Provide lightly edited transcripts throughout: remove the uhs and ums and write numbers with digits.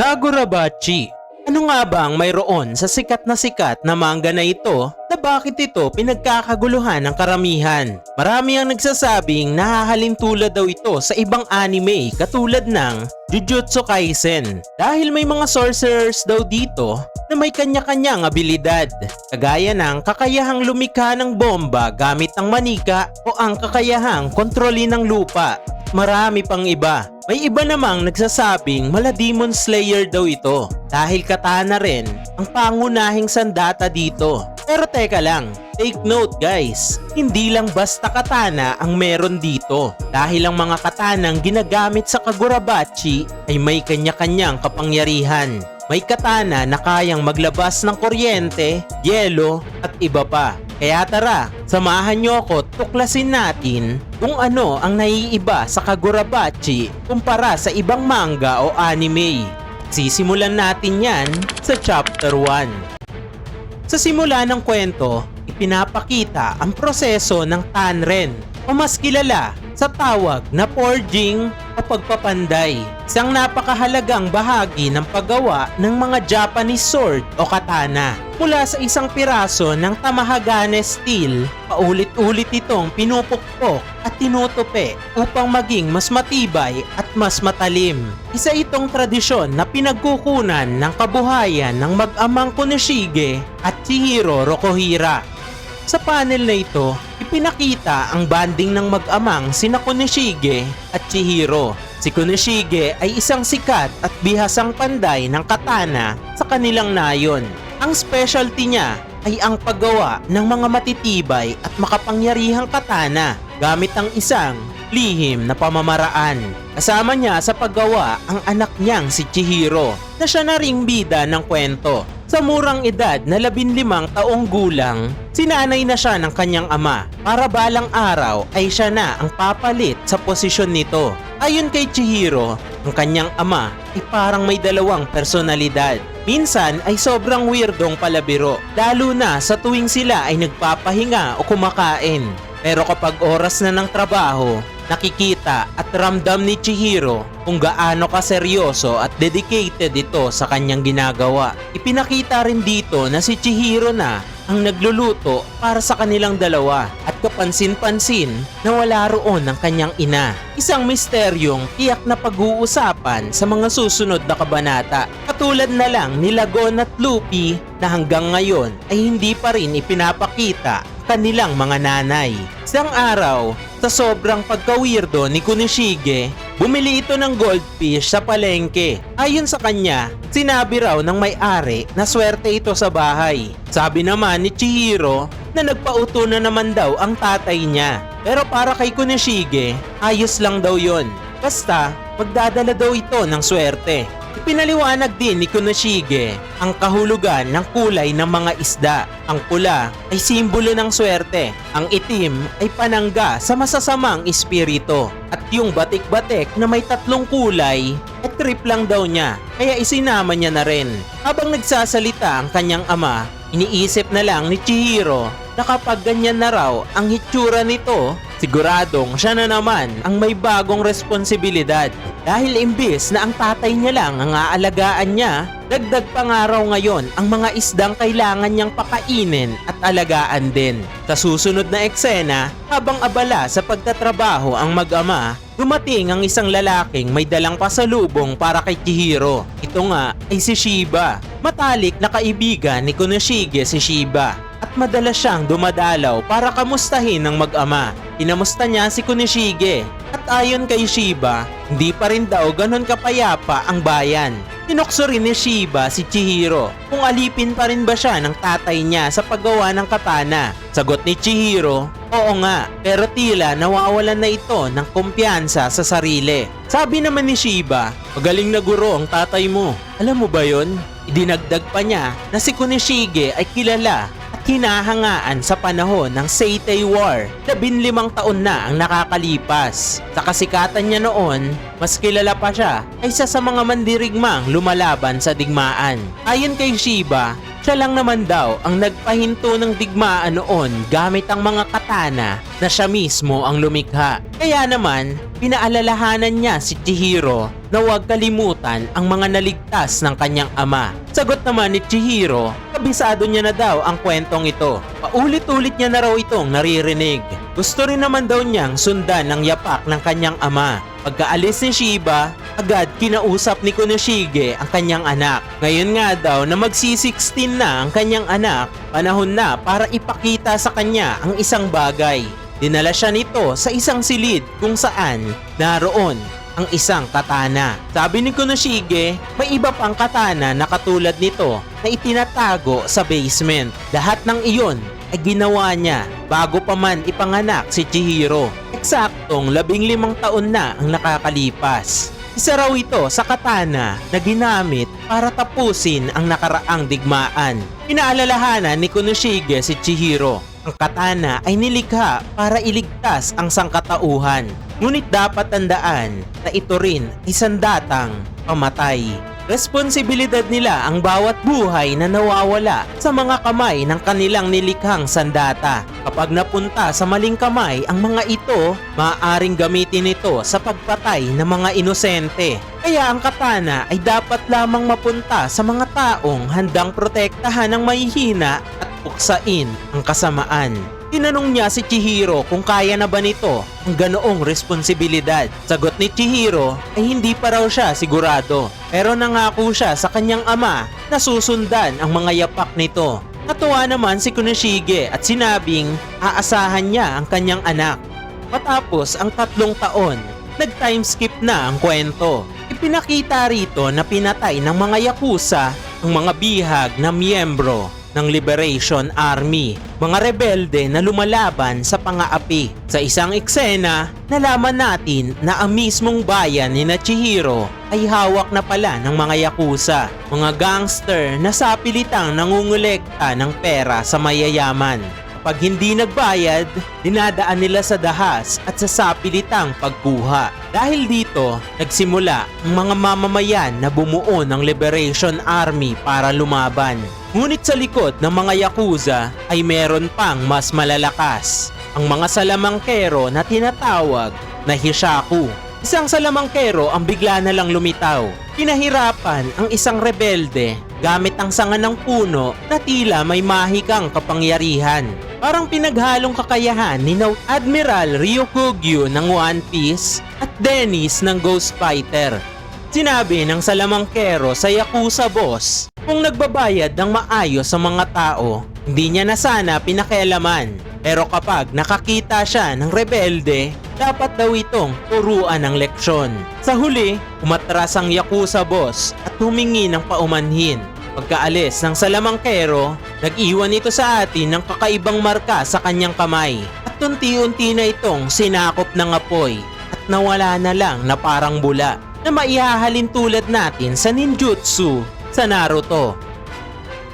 Kagurabachi. Ano nga ba ang mayroon sa sikat na manga na ito na bakit ito pinagkakaguluhan ng karamihan? Marami ang nagsasabing nahahalin tulad daw ito sa ibang anime katulad ng Jujutsu Kaisen dahil may mga sorcerers daw dito na may kanya-kanyang abilidad. Kagaya ng kakayahang lumikha ng bomba gamit ang manika o ang kakayahang kontrolin ng lupa. Marami pang iba. May iba namang nagsasabing mala Demon Slayer daw ito dahil katana rin ang pangunahing sandata dito. Pero teka lang, take note guys, hindi lang basta katana ang meron dito dahil ang mga katanang ginagamit sa Kagurabachi ay may kanya-kanyang kapangyarihan. May katana na kayang maglabas ng kuryente, yelo at iba pa. Kaya tara, samahan nyo ako tuklasin natin kung ano ang naiiba sa Kagurabachi kumpara sa ibang manga o anime. Sisimulan natin yan sa Chapter 1. Sa simula ng kwento, ipinapakita ang proseso ng Tanren o mas kilala sa tawag na forging o pagpapanday. Isang napakahalagang bahagi ng paggawa ng mga Japanese sword o katana. Mula sa isang piraso ng Tamahagane steel, paulit-ulit itong pinupukpok at tinutupi upang maging mas matibay at mas matalim. Isa itong tradisyon na pinagkukunan ng kabuhayan ng mag-amang Konoshige at Chihiro Rokuhira. Sa panel na ito, ipinakita ang banding ng mag-amang sina Konoshige at Chihiro. Si Konoshige ay isang sikat at bihasang panday ng katana sa kanilang nayon. Ang specialty niya ay ang paggawa ng mga matitibay at makapangyarihang katana gamit ang isang lihim na pamamaraan. Kasama niya sa paggawa ang anak niyang si Chihiro na siya na ring bida ng kwento. Sa murang edad na 15 taong gulang, sinanay na siya ng kanyang ama para balang araw ay siya na ang papalit sa posisyon nito. Ayon kay Chihiro, ang kanyang ama ay parang may dalawang personalidad. Minsan ay sobrang weirdong palabiro, lalo na sa tuwing sila ay nagpapahinga o kumakain. Pero kapag oras na ng trabaho, nakikita at ramdam ni Chihiro kung gaano kaseryoso at dedicated ito sa kanyang ginagawa. Ipinakita rin dito na si Chihiro na ang nagluluto para sa kanilang dalawa at kapansin-pansin na wala roon ang kanyang ina. Isang misteryong tiyak na pag-uusapan sa mga susunod na kabanata. Katulad na lang ni Lagon at Luffy na hanggang ngayon ay hindi pa rin ipinapakita kanilang mga nanay. Isang araw, sa sobrang pagka-weirdo ni Konoshige, bumili ito ng goldfish sa palengke. Ayon sa kanya, sinabi raw ng may-ari na swerte ito sa bahay. Sabi naman ni Chihiro na nagpauto na naman daw ang tatay niya. Pero para kay Konoshige, ayos lang daw yon. Basta, magdadala daw ito ng swerte. Ipinaliwanag din ni Konoshige ang kahulugan ng kulay ng mga isda. Ang pula ay simbolo ng swerte, ang itim ay panangga sa masasamang espiritu, at yung batik-batik na may 3 kulay ay trip lang daw niya, kaya isinama niya na rin. Habang nagsasalita ang kanyang ama, iniisip na lang ni Chihiro na kapag ganyan na raw ang hitsura nito, siguradong siya na naman ang may bagong responsibilidad. Dahil imbis na ang tatay niya lang ang aalagaan niya, dagdag pa nga raw ngayon ang mga isdang kailangan niyang pakainin at alagaan din. Sa susunod na eksena, habang abala sa pagtatrabaho ang mag-ama, dumating ang isang lalaking may dalang pasalubong para kay Chihiro. Ito nga ay si Shiba. Matalik na kaibigan ni Konoshige si Shiba at madalas siyang dumadalaw para kamustahin ng mag-ama. Kinamusta niya si Konoshige at ayon kay Shiba, hindi pa rin daw ganon kapayapa ang bayan. Tinukso rin ni Shiba si Chihiro kung alipin pa rin ba siya ng tatay niya sa paggawa ng katana. Sagot ni Chihiro, oo nga, pero tila nawawalan na ito ng kumpiyansa sa sarili. Sabi naman ni Shiba, magaling na guro ang tatay mo. Alam mo ba yon? Idinagdag pa niya na si Konoshige ay kilala at hinahangaan sa panahon ng Seitei War. 15 taon na ang nakakalipas. Sa kasikatan niya noon, mas kilala pa siya kaysa sa mga mandirigmang lumalaban sa digmaan. Ayon kay Shiba, siya lang naman daw ang nagpahinto ng digmaan noon gamit ang mga katana na siya mismo ang lumikha. Kaya naman, pinaalalahanan niya si Chihiro na huwag kalimutan ang mga naligtas ng kanyang ama. Sagot naman ni Chihiro, kabisado niya na daw ang kwentong ito. Paulit-ulit niya na raw itong naririnig. Gusto rin naman daw niyang sundan ng yapak ng kanyang ama. Pagkaalis ni Shiba, agad kinausap ni Konoshige ang kanyang anak. Ngayon nga daw na magsi-16 na ang kanyang anak, panahon na para ipakita sa kanya ang isang bagay. Dinala siya nito sa isang silid kung saan naroon ang isang katana. Sabi ni Konoshige, may iba pang katana na katulad nito na itinatago sa basement. Lahat ng iyon ay ginawa niya bago pa man ipanganak si Chihiro. Eksaktong 15 taon na ang nakakalipas. Isa raw ito sa katana na ginamit para tapusin ang nakaraang digmaan. Pinaalalahanan ni Konoshige si Chihiro. Ang katana ay nilikha para iligtas ang sangkatauhan. Ngunit dapat tandaan na ito rin ay sandatang pamatay. Responsibilidad nila ang bawat buhay na nawawala sa mga kamay ng kanilang nilikhang sandata. Kapag napunta sa maling kamay ang mga ito, maaaring gamitin ito sa pagpatay ng mga inosente. Kaya ang katana ay dapat lamang mapunta sa mga taong handang protektahan ng mahihina at puksain ang kasamaan. Tinanong niya si Chihiro kung kaya na ba nito ang ganoong responsibilidad. Sagot ni Chihiro ay hindi pa raw siya sigurado, pero nangako siya sa kanyang ama na susundan ang mga yapak nito. Natuwa naman si Konoshige at sinabing aasahan niya ang kanyang anak. Matapos ang 3 taon, nag-time skip na ang kwento. Ipinakita rito na pinatay ng mga yakuza ang mga bihag na miyembro ng Liberation Army, mga rebelde na lumalaban sa pang-aapi. Sa isang eksena, nalaman natin na ang mismong bayan ni Chihiro ay hawak na pala ng mga yakuza, mga gangster na sa pilitang nangungulekta ng pera sa mayayaman. Pag hindi nagbayad, dinadaan nila sa dahas at sa sapilitang pagkuha. Dahil dito, nagsimula ang mga mamamayan na bumuo ng Liberation Army para lumaban. Ngunit sa likod ng mga yakuza ay meron pang mas malalakas, ang mga salamangkero na tinatawag na Hishaku. Isang salamangkero ang bigla na lang lumitaw. Pinahirapan ang isang rebelde gamit ang sanga ng puno na tila may mahikang kapangyarihan. Parang pinaghalong kakayahan ni Admiral Ryukugyu ng One Piece at Dennis ng Ghost Fighter. Sinabi ng salamangkero sa Yakuza boss, kung nagbabayad ng maayos sa mga tao, hindi niya na sana pinakialaman. Pero kapag nakakita siya ng rebelde, dapat daw itong turuan ng leksyon. Sa huli, umatras ang Yakuza boss at humingi ng paumanhin. Pagkaalis ng salamangkero, nag-iwan ito sa atin ng kakaibang marka sa kanyang kamay. At unti-unti na itong sinakop ng apoy at nawala na lang na parang bula na maihahalin tulad natin sa ninjutsu sa Naruto.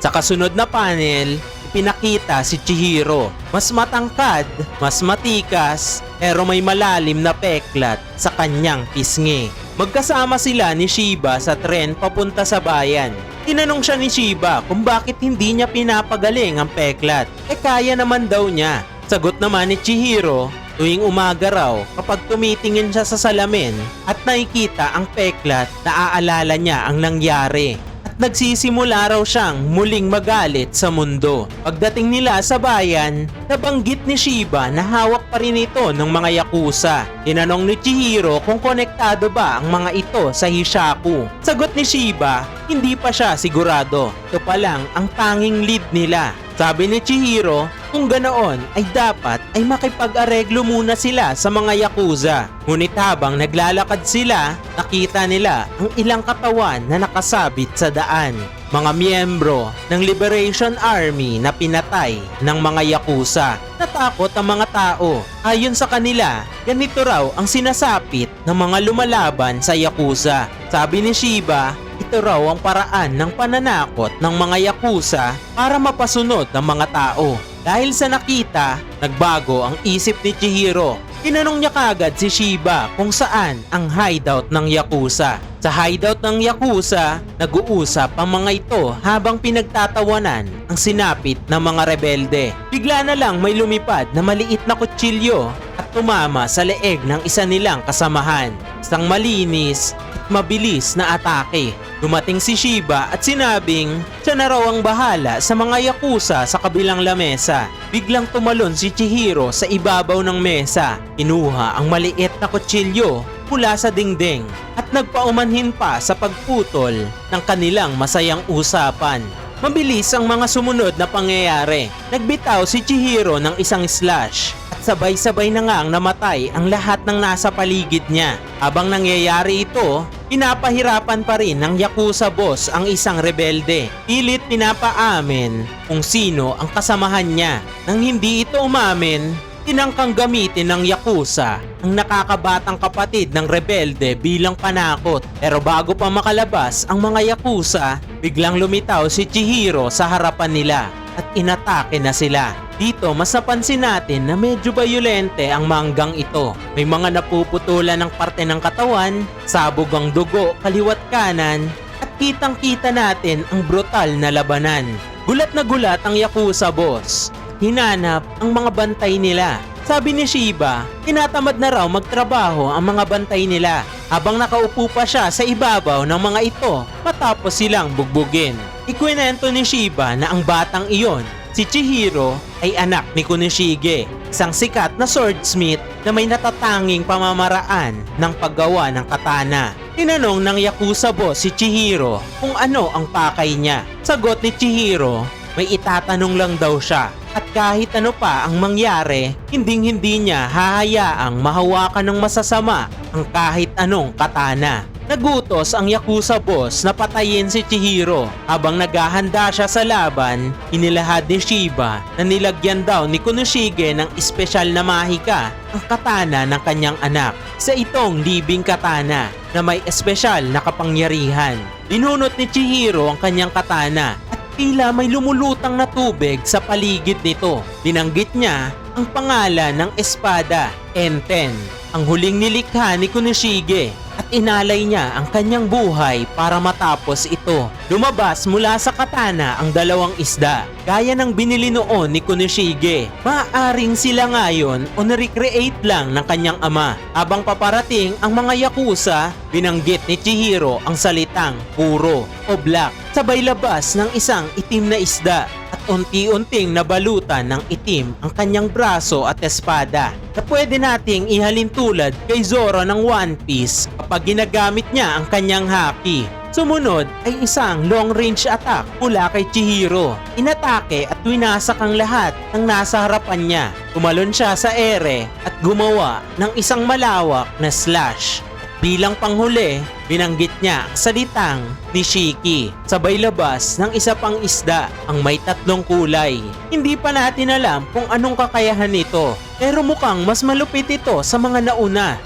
Sa kasunod na panel, pinakita si Chihiro. Mas matangkad, mas matikas, pero may malalim na peklat sa kanyang pisngi. Magkasama sila ni Shiba sa tren papunta sa bayan. Tinanong siya ni Shiba kung bakit hindi niya pinapagaling ang peklat. Kaya naman daw niya. Sagot naman ni Chihiro, tuwing umaga raw kapag tumitingin siya sa salamin at nakikita ang peklat, naaalala niya ang nangyari. Nagsisimula raw siyang muling magalit sa mundo. Pagdating nila sa bayan, nabanggit ni Shiba na hawak pa rin ito ng mga yakuza. Tinanong ni Chihiro kung konektado ba ang mga ito sa Hishaku. Sagot ni Shiba, hindi pa siya sigurado. Ito pa lang ang tanging lead nila. Sabi ni Chihiro, kung ganoon ay dapat ay makipag-areglo muna sila sa mga yakuza. Ngunit habang naglalakad sila, nakita nila ang ilang katawan na nakasabit sa daan. Mga miyembro ng Liberation Army na pinatay ng mga yakuza. Natakot ang mga tao. Ayon sa kanila, ganito raw ang sinasapit ng mga lumalaban sa yakuza. Sabi ni Shiba, ito raw ang paraan ng pananakot ng mga yakuza para mapasunod ng mga tao. Dahil sa nakita, nagbago ang isip ni Chihiro. Tinanong niya kagad si Shiba kung saan ang hideout ng yakuza. Sa hideout ng yakuza, nag-uusap ang mga ito habang pinagtatawanan ang sinapit ng mga rebelde. Bigla na lang may lumipad na maliit na kutsilyo at tumama sa leeg ng isa nilang kasamahan. Isang malinis at mabilis na atake. Dumating si Shiba at sinabing siya na raw ang bahala sa mga yakuza sa kabilang lamesa. Biglang tumalon si Chihiro sa ibabaw ng mesa. Kinuha ang maliit na kutsilyo mula sa dingding at nagpaumanhin pa sa pagputol ng kanilang masayang usapan. Mabilis ang mga sumunod na pangyayari. Nagbitaw si Chihiro ng isang slash at sabay-sabay na nga ang namatay ang lahat ng nasa paligid niya. Habang nangyayari ito, pinapahirapan pa rin ng yakuza boss ang isang rebelde. Pilit pinapaamin kung sino ang kasamahan niya. Nang hindi ito umamin, tinangkang gamitin ng yakuza ang nakakabatang kapatid ng rebelde bilang panakot. Pero bago pa makalabas ang mga yakuza, biglang lumitaw si Chihiro sa harapan nila at inatake na sila. Dito mas napansin natin na medyo bayolente ang manggang ito. May mga napuputulan ng parte ng katawan, sabog ang dugo kaliwat kanan at kitang-kita natin ang brutal na labanan. Gulat na gulat ang yakuza boss. Hinanap ang mga bantay nila. Sabi ni Shiba, tinatamad na raw magtrabaho ang mga bantay nila habang nakaupo pa siya sa ibabaw ng mga ito matapos silang bugbugin. Ikwinento ni Shiba na ang batang iyon, si Chihiro, ay anak ni Kunoshige, isang sikat na swordsmith na may natatanging pamamaraan ng paggawa ng katana. Tinanong ng yakuza boss si Chihiro kung ano ang pakay niya. Sagot ni Chihiro, may itatanong lang daw siya at kahit ano pa ang mangyari, hinding-hindi niya hahayaang mahawakan ng masasama ang kahit anong katana. Nagutos ang yakuza boss na patayin si Chihiro. Habang naghahanda siya sa laban, inilahad ni Shiba na nilagyan daw ni Kunoshige ng espesyal na mahika ang katana ng kanyang anak. Sa itong libing katana na may espesyal na kapangyarihan. Binunot ni Chihiro ang kanyang katana at tila may lumulutang na tubig sa paligid nito. Binanggit niya ang pangalan ng espada, Enten, ang huling nilikha ni Kunoshige, at inalay niya ang kanyang buhay para matapos ito. Lumabas mula sa katana ang dalawang isda, gaya ng binili noon ni Kunoshige. Maaaring sila ngayon o na-recreate lang ng kanyang ama. Habang paparating ang mga yakuza, binanggit ni Chihiro ang salitang puro o black. Sabay labas ng isang itim na isda at unti-unting nabalutan ng itim ang kanyang braso at espada na pwede nating ihalin tulad kay Zoro ng One Piece kapag ginagamit niya ang kanyang haki. Sumunod ay isang long-range attack mula kay Chihiro. Inatake at winasak ang lahat ng nasa harapan niya. Tumalon siya sa ere at gumawa ng isang malawak na slash. Bilang panghuli, binanggit niya ang salitang Nishiki. Sabay labas ng isa pang isda ang may tatlong kulay. Hindi pa natin alam kung anong kakayahan nito, pero mukhang mas malupit ito sa mga nauna.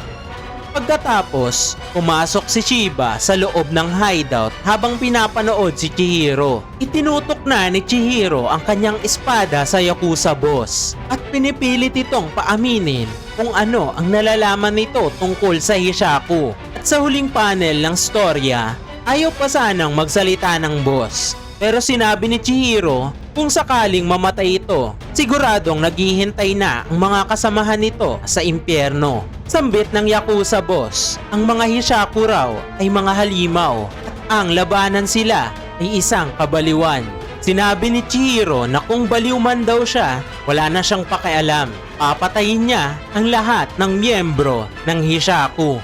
Pagkatapos, pumasok si Shiba sa loob ng hideout habang pinapanood si Chihiro. Itinutok na ni Chihiro ang kanyang espada sa yakuza boss at pinipilit itong paaminin kung ano ang nalalaman nito tungkol sa Hishaku. At sa huling panel ng storya, ayaw pa sanang magsalita ng boss. Pero sinabi ni Chihiro kung sakaling mamatay ito, siguradong naghihintay na ang mga kasamahan nito sa impyerno. Sambit ng yakuza boss, ang mga Hishaku raw ay mga halimaw at ang labanan sila ay isang kabaliwan. Sinabi ni Chihiro na kung baliw man daw siya, wala na siyang pakialam. Papatayin niya ang lahat ng miyembro ng Hishaku.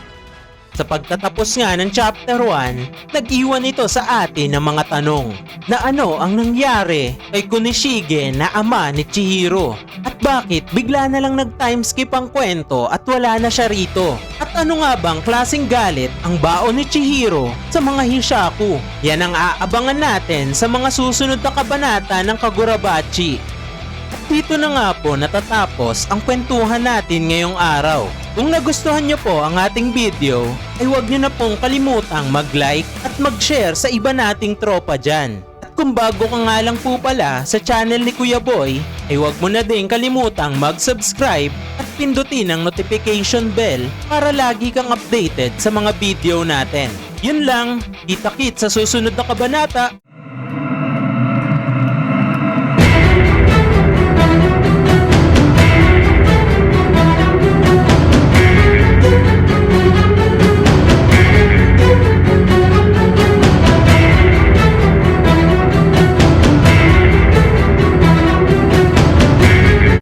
Sa pagtatapos nga ng chapter 1, nag-iwan ito sa atin ng mga tanong na ano ang nangyari kay Kunoshige na ama ni Chihiro at bakit bigla na lang nag-timeskip ang kwento at wala na siya rito. At ano nga bang klaseng galit ang baon ni Chihiro sa mga Hishaku? Yan ang aabangan natin sa mga susunod na kabanata ng Kagurabachi. At dito na nga po natatapos ang kwentuhan natin ngayong araw. Kung nagustuhan nyo po ang ating video, ay huwag nyo na pong kalimutang mag-like at mag-share sa iba nating tropa dyan. At kung bago ka nga lang po pala sa channel ni Kuya Boy, ay huwag mo na din kalimutang mag-subscribe at pindutin ang notification bell para lagi kang updated sa mga video natin. Yun lang, kita-kits sa susunod na kabanata.